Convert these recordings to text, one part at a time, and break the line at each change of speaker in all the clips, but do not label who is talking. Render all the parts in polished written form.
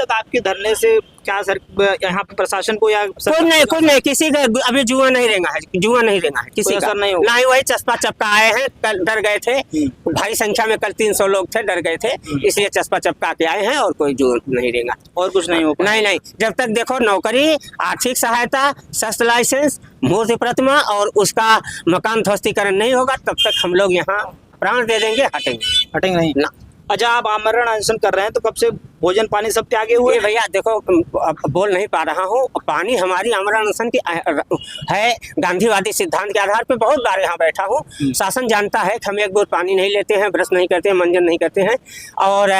तक आपके धरने से क्या सर यहाँ पे प्रशासन को या
कुछ नहीं किसी का अभी जुआ नहीं रेंगा है किसी का
नहीं होगा।
ना ही वही चस्पा चपका आए हैं, कल डर गए थे, भारी संख्या में कल 300 लोग थे, डर गए थे, इसलिए चस्पा चपका के आए हैं और कोई जुआ नहीं रेंगा
और कुछ नहीं होगा।
नहीं जब तक देखो नौकरी, आर्थिक सहायता, शस्त्र लाइसेंस, मूर्ति प्रतिमा और उसका मकान ध्वस्तीकरण नहीं होगा तब तक हम लोग यहाँ प्राण दे देंगे, हटेंगे
नहीं
ना।
अच्छा, आप आमरण अनशन कर रहे हैं तो कब से भोजन पानी सब त्यागे हुए?
भैया देखो अब बोल नहीं पा रहा हूँ, पानी हमारी आमरण अनशन की है, गांधीवादी सिद्धांत के आधार पे बहुत बार यहाँ बैठा हूँ। शासन जानता है कि हम एक बूंद पानी नहीं लेते हैं, ब्रश नहीं करते हैं, मंजन नहीं करते हैं। और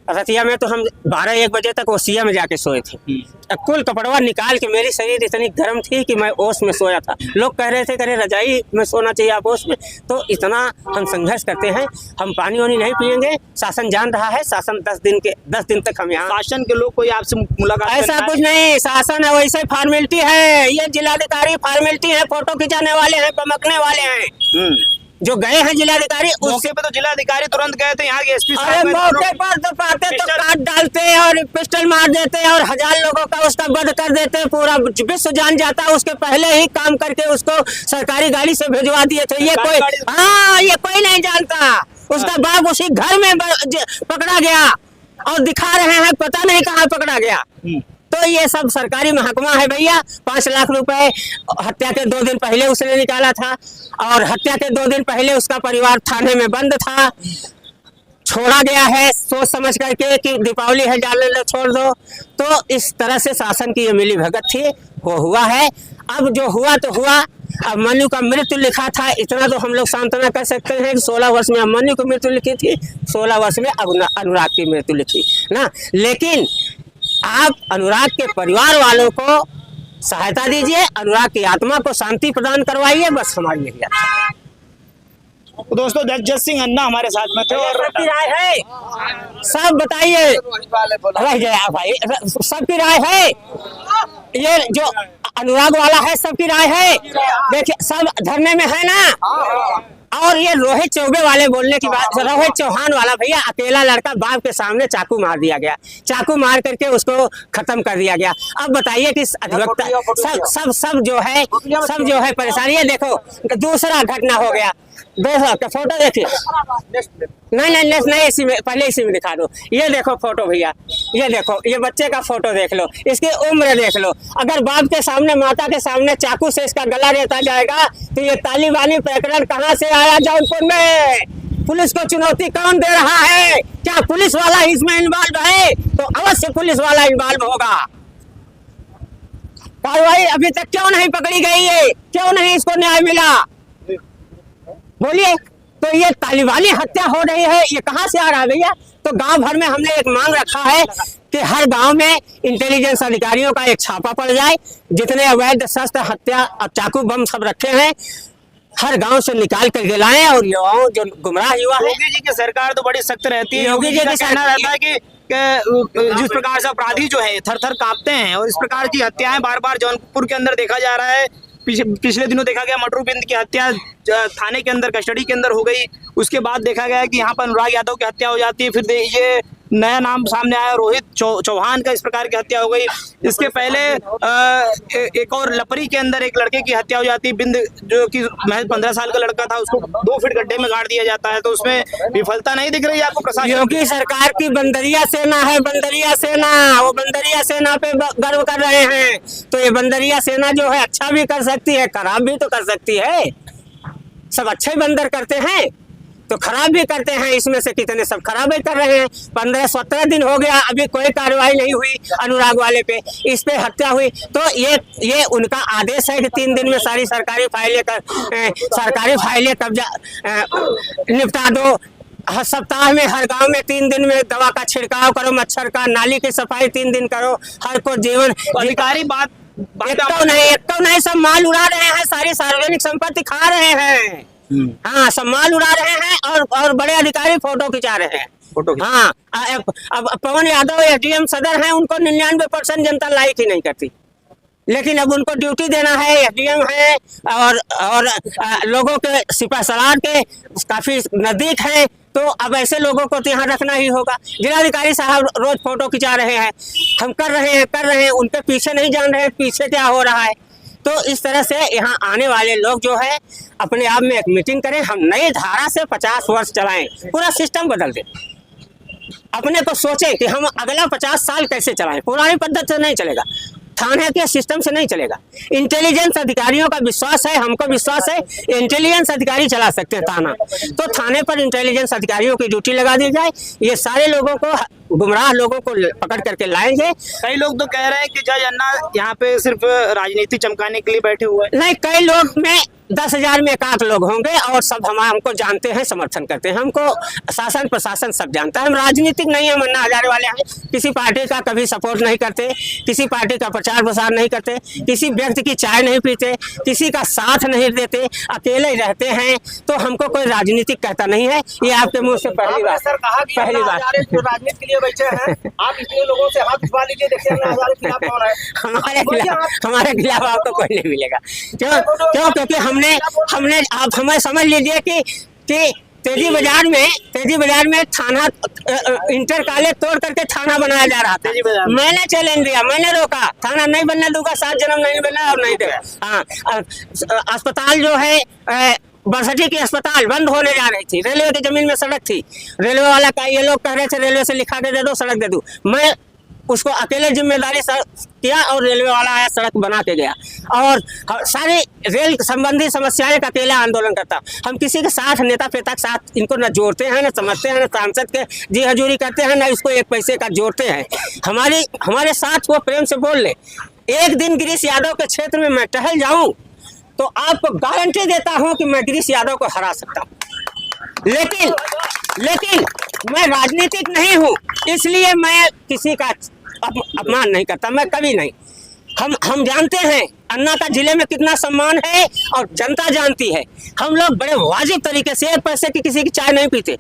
रतिया में तो हम 12-1 बजे तक ओसिया में जाके सोए थे। कुल कपड़वा निकाल के मेरी शरीर इतनी गर्म थी कि मैं ओस में सोया था। लोग कह रहे थे करे रजाई में सोना चाहिए आप ओस में। तो इतना हम संघर्ष करते हैं, हम पानी वानी नहीं पिएंगे। शासन जान रहा है, शासन 10 दिन तक हम यहाँ।
शासन के लोग कोई आपसे मुलाकात?
ऐसा कुछ नहीं, शासन है वैसे फॉर्मेलिटी है, ये जिलाधिकारी फॉर्मेलिटी है, फोटो खिंचाने वाले हैं, बमकने वाले हैं। जो गए हैं जिलाधिकारी,
उसके पे तो जिलाधिकारी तुरंत गए थे, यहाँ के एसपी
साहब मौके पर तो पाते तो काट डालते हैं और पिस्टल मार देते हैं और 1000 लोगों का उसका वध कर देते हैं। पूरा विश्व जान जाता है, उसके पहले ही काम करके उसको सरकारी गाड़ी से भिजवा दिए थे। ये कोई नहीं जानता। उसका बाप उसी घर में पकड़ा गया और दिखा रहे हैं, पता नहीं कहाँ पकड़ा गया। तो ये सब सरकारी महकमा है भैया। 5 लाख रुपए हत्या के 2 दिन पहले उसने निकाला था और हत्या के 2 दिन पहले उसका परिवार थाने में बंद था। छोड़ा गया है सोच समझ करके कि दीपावली है, डालने दो, छोड़ दो। तो इस तरह से शासन की ये मिली भगत थी, वो हुआ है। अब जो हुआ तो हुआ। अब मनु का मृत्यु लिखा था, इतना तो हम लोग सांत्वना कर सकते हैं कि 16 वर्ष में मनु की मृत्यु लिखी थी, 16 वर्ष में अनुराग की मृत्यु लिखी ना। लेकिन आप अनुराग के परिवार वालों को सहायता दीजिए, अनुराग की आत्मा को शांति प्रदान करवाइए, बस हमारी यही आशा है।
तो दोस्तों, जगजीत सिंह अन्ना हमारे साथ में थे और
सबकी राय है, सब बताइए रह जाए आप भाई, सबकी राय है। ये जो अनुराग वाला है सबकी राय है, देखिए सब धरने में है ना। और ये रोहित चौबे वाले बोलने की बात, रोहित चौहान वाला भैया अकेला लड़का बाप के सामने चाकू मार दिया गया, चाकू मार करके उसको खत्म कर दिया गया। अब बताइए कि अधिवक्ता सब जो है परेशानी है। देखो दूसरा घटना हो गया, देखो फोटो देखिए, नहीं इसी में, पहले इसी में दिखा दो। ये देखो फोटो भैया, ये देखो, ये बच्चे का फोटो देख लो, इसकी उम्र देख लो। अगर बाप के सामने, माता के सामने चाकू से इसका गला रेता जाएगा तो ये तालिबानी प्रकरण कहाँ से आया जौनपुर में? पुलिस को चुनौती कौन दे रहा है? क्या पुलिस वाला इसमें इन्वॉल्व है? तो अवश्य पुलिस वाला इन्वॉल्व होगा। कार्रवाई अभी तक क्यों नहीं पकड़ी गई है? क्यों नहीं इसको न्याय मिला? बोलिए। तो ये तालिबानी हत्या हो रही है, ये कहाँ से आ रहा है भैया? तो गांव भर में हमने एक मांग रखा है कि हर गांव में इंटेलिजेंस अधिकारियों का एक छापा पड़ जाए। जितने अवैध शस्त्र, हत्या और चाकू बम सब रखे हैं, हर गांव से निकाल कर लाएं और युवाओं जो गुमराह युवा है।
योगी जी की सरकार तो बड़ी सख्त रहती है।
योगी जी का
कहना रहता है कि जिस प्रकार से अपराधी जो है थर-थर कांपते हैं और इस प्रकार की हत्याएं बार-बार जौनपुर के अंदर देखा जा रहा है। पिछले दिनों देखा गया मटरू बिंद की हत्या थाने के अंदर, कस्टडी के अंदर हो गई। उसके बाद देखा गया कि यहाँ पर अनुराग यादव की हत्या हो जाती है। फिर ये नया नाम सामने आया, रोहित चौहान का इस प्रकार की हत्या हो गई। इसके पहले एक और लपरी के अंदर एक लड़के की हत्या हो जाती है। बिंद जो कि महज 15 साल का लड़का था, उसको 2 फीट गड्ढे में गाड़ दिया जाता है। तो उसमें विफलता नहीं दिख रही है आपको प्रशासन?
योगी सरकार की बंदरिया सेना है, बंदरिया सेना, वो बंदरिया सेना पे गर्व कर रहे हैं। तो ये बंदरिया सेना जो है अच्छा भी कर सकती है, खराब भी तो कर सकती है। सब अच्छे बंदर करते हैं तो खराब भी करते हैं। इसमें से कितने सब खराब ही कर रहे हैं। 15-17 दिन हो गया, अभी कोई कार्रवाई नहीं हुई अनुराग वाले पे, इस पे हत्या हुई। तो ये उनका आदेश है कि 3 दिन में सारी सरकारी फाइलें कब्जा निपटा दो। हर सप्ताह में हर गांव में 3 दिन में दवा का छिड़काव करो, मच्छर का, नाली की सफाई 3 दिन करो। हर को जीवन
अधिकारी बात
एक तो नहीं सब माल उड़ा रहे हैं, सारी सार्वजनिक संपत्ति खा रहे हैं। हाँ, सब माल उड़ा रहे हैं और बड़े अधिकारी फोटो खिंचा रहे हैं। हाँ, अब पवन यादव एसडीएम सदर हैं, उनको 99% जनता लाइक ही नहीं करती। लेकिन अब उनको ड्यूटी देना है, एसडीएम है और लोगों के सिपहसालार के काफी नजदीक है, तो अब ऐसे लोगों को तो यहाँ रखना ही होगा। जिलाधिकारी साहब रोज फोटो खिंचा रहे हैं, हम कर रहे हैं, उनके पीछे नहीं जान रहे हैं पीछे क्या हो रहा है। तो इस तरह से यहाँ आने वाले लोग जो है अपने आप में एक मीटिंग करें, हम नई धारा से 50 वर्ष चलाएं, पूरा सिस्टम बदल दें। अपने को सोचें कि हम अगला 50 साल कैसे चलाएं, पुरानी पद्धति से नहीं चलेगा, थाने के सिस्टम से नहीं चलेगा। इंटेलिजेंस अधिकारियों का विश्वास है, हमको विश्वास है, इंटेलिजेंस अधिकारी चला सकते हैं थाना, तो थाने पर इंटेलिजेंस अधिकारियों की ड्यूटी लगा दी जाए। ये सारे लोगों को, गुमराह लोगों को पकड़ करके लाएंगे।
कई लोग तो कह रहे हैं कि जज अन्ना यहाँ पे सिर्फ राजनीति चमकाने के लिए बैठे हुए हैं।
नहीं, कई लोग में 10,000 में 1 लोग होंगे और सब हमको जानते हैं, समर्थन करते हैं, हमको शासन प्रशासन सब जानता है। हम राजनीतिक नहीं है, मन्ना हजारे वाले हैं, किसी पार्टी का कभी सपोर्ट नहीं करते, किसी पार्टी का प्रचार प्रसार नहीं करते, किसी व्यक्ति की चाय नहीं पीते, किसी का साथ नहीं देते, अकेले रहते हैं। तो हमको कोई राजनीतिक कहता नहीं है। ये आपके मुंह से पहली बात,
सर कहा कि
पहली बात।
राजनीति के लिए बैठे हैं, आप इतने लोगों से हाथ उठवा लीजिए, देखिए अन्ना हजारे के खिलाफ कौन है।
हमारे खिलाफ आपको कोई नहीं मिलेगा। क्यों? क्योंकि हमने आप हमें समझ लीजिए कि तेजी बाजार में थाना इंटर कॉलेज तोड़ करके थाना बनाया जा रहा था। मैंने चैलेंज दिया, मैंने रोका, थाना नहीं बनने दूंगा, 7 जन्म नहीं बनना और नहीं देगा। हाँ, अस्पताल जो है बरसठी की अस्पताल बंद होने जा रही थी, रेलवे की जमीन में सड़क थी, रेलवे वाला का ये लोग कह रहे थे रेलवे से लिखा के दे दो, सड़क दे दो। मैं उसको अकेले जिम्मेदारी किया और रेलवे वाला आया, सड़क बना के गया। और सारी रेल संबंधी समस्याएं का अकेला आंदोलन करता। हम किसी के साथ, नेता पेता के साथ इनको न जोड़ते हैं, न समझते हैं, न सांसद के जी हजूरी करते हैं, न इसको 1 पैसे का जोड़ते हैं। हमारे साथ वो प्रेम से बोल ले। एक दिन गिरीश यादव के क्षेत्र में मैं टहल जाऊं तो आपको गारंटी देता हूं कि मैं गिरीश यादव को हरा सकता हूं। लेकिन मैं राजनीतिक नहीं हूं, इसलिए मैं किसी का अपमान नहीं करता, मैं कभी नहीं। हम जानते हैं अन्ना का जिले में कितना सम्मान है और जनता जानती है। हम लोग बड़े वाजिब तरीके से 1 पैसे की किसी की चाय नहीं पीते।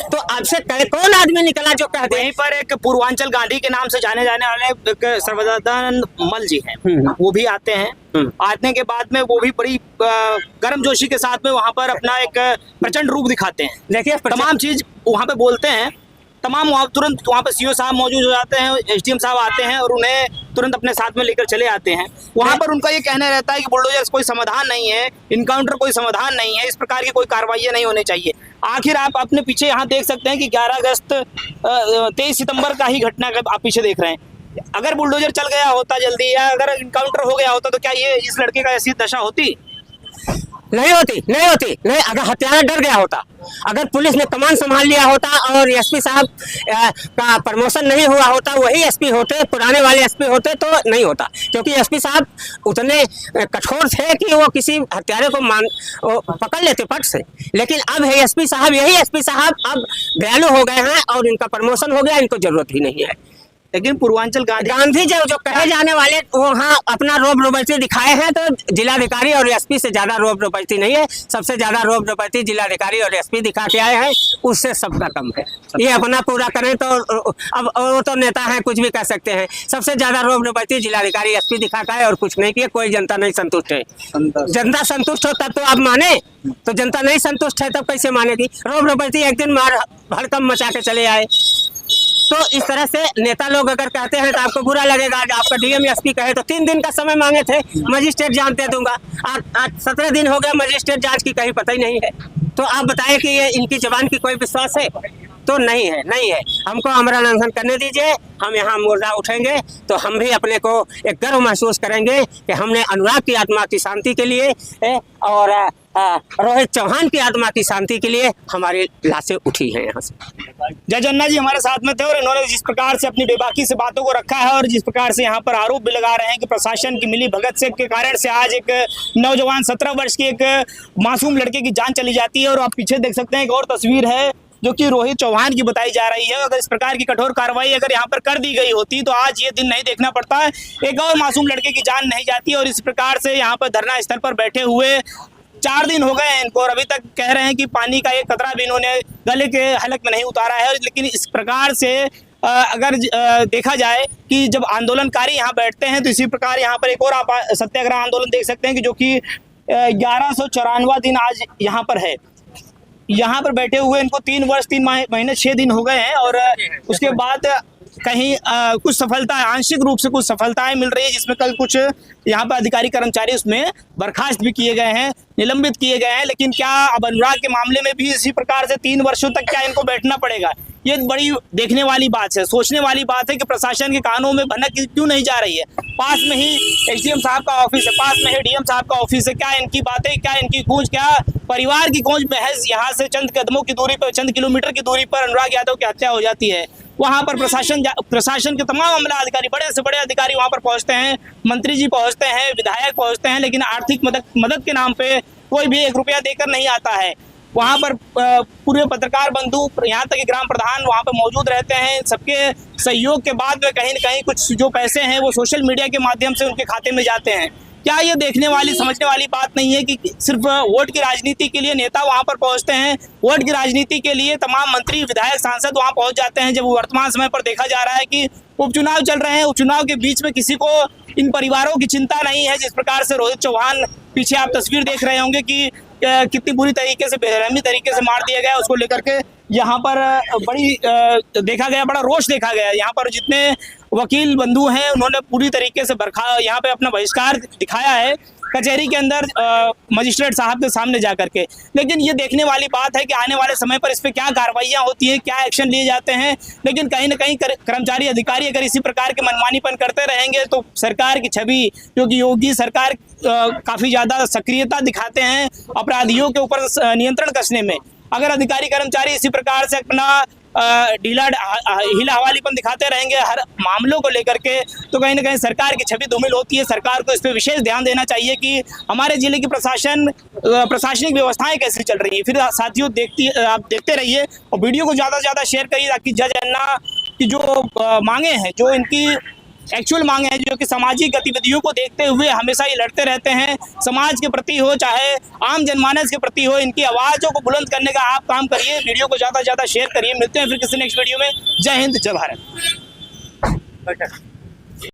तो आपसे कौन आदमी निकला जो कह दे?
वहीं पर एक पूर्वांचल गांधी के नाम से जाने जाने वाले एक सर्वदानंद मल जी हैं, वो भी आते हैं। आने के बाद में वो भी बड़ी गर्मजोशी के साथ में वहां पर अपना एक प्रचंड रूप दिखाते हैं।
देखिए,
तमाम चीज वहां पे बोलते हैं, तमाम तुरंत वहाँ पे सीओ साहब मौजूद हो जाते हैं, एसडीएम साहब आते हैं और उन्हें तुरंत अपने साथ में लेकर चले आते हैं। वहाँ पर उनका ये कहना रहता है कि बुलडोजर कोई समाधान नहीं है, इनकाउंटर कोई समाधान नहीं है, इस प्रकार की कोई कार्रवाई नहीं होनी चाहिए। आखिर आप अपने पीछे यहाँ देख सकते हैं कि 11 अगस्त 23 सितंबर का ही घटना का आप पीछे देख रहे हैं। अगर बुलडोजर चल गया होता जल्दी या अगर इनकाउंटर हो गया होता तो क्या ये इस लड़के का ऐसी दशा होती?
नहीं होती। अगर हत्यारा डर गया होता, अगर पुलिस ने कमान संभाल लिया होता और एसपी साहब का प्रमोशन नहीं हुआ होता, वही एसपी होते, पुराने वाले एसपी होते तो नहीं होता। क्योंकि एसपी साहब उतने कठोर थे कि वो किसी हत्यारे को पकड़ लेते पट से। लेकिन अब है एसपी साहब, यही एसपी साहब अब दयालु हो गए हैं और इनका प्रमोशन हो गया, इनको जरूरत ही नहीं है।
लेकिन पूर्वांचल
गांधी जो कहे जाने वाले वो हाँ अपना रोब रोबस्ती दिखाए हैं, तो जिलाधिकारी और एसपी से ज्यादा रोब रोबस्ती नहीं है। सबसे ज्यादा रोब रोबस्ती जिलाधिकारी और एसपी दिखा के आए हैं, उससे सबका कम है। ये अपना पूरा करें तो अब वो तो नेता हैं, कुछ भी कह सकते हैं। सबसे ज्यादा रोब रोबस्ती जिलाधिकारी एसपी दिखा के आए और कुछ नहीं किया। कोई जनता नहीं संतुष्ट है। जनता संतुष्ट हो तब तो आप माने, तो जनता नहीं संतुष्ट है तब कैसे मानेगी? रोब रोबस्ती एक दिन मार भड़कम मचा के चले आए। तो इस तरह से नेता लोग अगर कहते हैं तो आपको बुरा लगेगा। आपका डीएम एसपी कहे तो 3 दिन का समय मांगे थे, मजिस्ट्रेट जांच दे दूंगा। आज 17 दिन हो गया, मजिस्ट्रेट जांच की कहीं पता ही नहीं है। तो आप बताएं कि ये इनकी जबान की कोई विश्वास है? तो नहीं है। हमको आमरण अनशन करने दीजिए, हम यहाँ मुर्दा उठेंगे तो हम भी अपने को एक गर्व महसूस करेंगे कि हमने अनुराग की आत्मा की शांति के लिए और रोहित चौहान की आत्मा की शांति के लिए हमारी लाशें उठी हैं यहाँ से।
जज अन्ना जी हमारे साथ में थे और इन्होंने जिस प्रकार से अपनी बेबाकी से बातों को रखा है और जिस प्रकार से यहाँ पर आरोप भी लगा रहे हैं कि प्रशासन की मिली भगत से के कारण से आज एक नौजवान 17 वर्ष की एक मासूम लड़के की जान चली जाती है। और आप पीछे देख सकते हैं एक और तस्वीर है जो कि रोहित चौहान की बताई जा रही है। अगर इस प्रकार की कठोर कार्रवाई अगर यहाँ पर कर दी गई होती तो आज ये दिन नहीं देखना पड़ता है, एक और मासूम लड़के की जान नहीं जाती। और इस प्रकार से यहाँ पर धरना स्थल पर बैठे हुए 4 दिन हो गए हैं इनको और अभी तक कह रहे हैं कि पानी का एक कतरा भी इन्होंने गले के हलक में नहीं उतारा है। लेकिन इस प्रकार से अगर देखा जाए कि जब आंदोलनकारी यहाँ बैठते हैं तो इसी प्रकार यहाँ पर एक और आप सत्याग्रह आंदोलन देख सकते हैं कि जो कि 1194वां दिन आज यहाँ पर है। यहाँ पर बैठे हुए इनको 3 वर्ष 3 महीने 6 दिन हो गए हैं और उसके बाद कहीं कुछ सफलता आंशिक रूप से कुछ सफलताएं मिल रही है, जिसमें कल कुछ यहाँ पर अधिकारी कर्मचारी उसमें बर्खास्त भी किए गए हैं, निलंबित किए गए हैं। लेकिन क्या अब अनुराग के मामले में भी इसी प्रकार से 3 वर्षों तक क्या इनको बैठना पड़ेगा? ये बड़ी देखने वाली बात है, सोचने वाली बात है कि प्रशासन के कानों में भनक क्यों नहीं जा रही है। पास में ही एसडीएम साहब का ऑफिस है, पास में ही डीएम साहब का ऑफिस है। क्या इनकी बातें, क्या इनकी गूंज, क्या परिवार की गूंज महज यहाँ से चंद कदमों की दूरी पर, चंद किलोमीटर की दूरी पर अनुराग यादव की हत्या हो जाती है। वहां पर प्रशासन के तमाम अमला अधिकारी, बड़े से बड़े अधिकारी वहां पर पहुंचते हैं, मंत्री जी पहुंचते हैं, विधायक पहुंचते हैं, लेकिन आर्थिक मदद के नाम पे कोई भी 1 रुपया देकर नहीं आता है। वहां पर पूरे पत्रकार बंधु, यहाँ तक कि ग्राम प्रधान वहां पर मौजूद रहते हैं। सबके सहयोग के बाद में कहीं न कहीं कुछ जो पैसे हैं वो सोशल मीडिया के माध्यम से उनके खाते में जाते हैं। क्या ये देखने वाली, समझने वाली बात नहीं है कि सिर्फ वोट की राजनीति के लिए नेता वहां पर पहुंचते हैं, वोट की राजनीति के लिए तमाम मंत्री, विधायक, सांसद वहां पहुंच जाते हैं, जब वर्तमान समय पर देखा जा रहा है कि उपचुनाव चल रहे हैं। उपचुनाव के बीच में किसी को इन परिवारों की चिंता नहीं है। जिस प्रकार से रोहित चौहान, पीछे आप तस्वीर देख रहे होंगे कि कितनी बुरी तरीके से, बेरहमी तरीके से मार दिया गया, उसको लेकर के यहाँ पर बड़ी देखा गया, बड़ा रोष देखा गया। यहाँ पर जितने वकील बंधु हैं उन्होंने पूरी तरीके से यहाँ पे अपना बहिष्कार दिखाया है कचहरी के अंदर मजिस्ट्रेट साहब के सामने जा करके। लेकिन ये देखने वाली बात है कि आने वाले समय पर इस पे क्या कार्रवाइयाँ होती हैं, क्या एक्शन लिए जाते हैं। लेकिन कहीं ना कहीं कर्मचारी, अधिकारी अगर इसी प्रकार के मनमानीपन करते रहेंगे तो सरकार की छवि, क्योंकि योगी सरकार काफ़ी ज़्यादा सक्रियता दिखाते हैं अपराधियों के ऊपर नियंत्रण कसने में। अगर अधिकारी कर्मचारी इसी प्रकार से अपना हीला हवालीपन दिखाते रहेंगे हर मामलों को लेकर के, तो कहीं ना कहीं सरकार की छवि धूमिल होती है। सरकार को इस पर विशेष ध्यान देना चाहिए कि हमारे जिले की प्रशासनिक व्यवस्थाएं कैसी चल रही है। फिर साथियों आप देखते रहिए और वीडियो को ज़्यादा से ज़्यादा शेयर करिए, ताकि जज अन्ना की जो मांगे हैं, जो इनकी एक्चुअल मांगे हैं, जो कि सामाजिक गतिविधियों को देखते हुए हमेशा ये लड़ते रहते हैं, समाज के प्रति हो चाहे आम जनमानस के प्रति हो, इनकी आवाज़ों को बुलंद करने का आप काम करिए। वीडियो को ज़्यादा से ज़्यादा शेयर करिए। मिलते हैं फिर किसी नेक्स्ट वीडियो में। जय हिंद, जय भारत।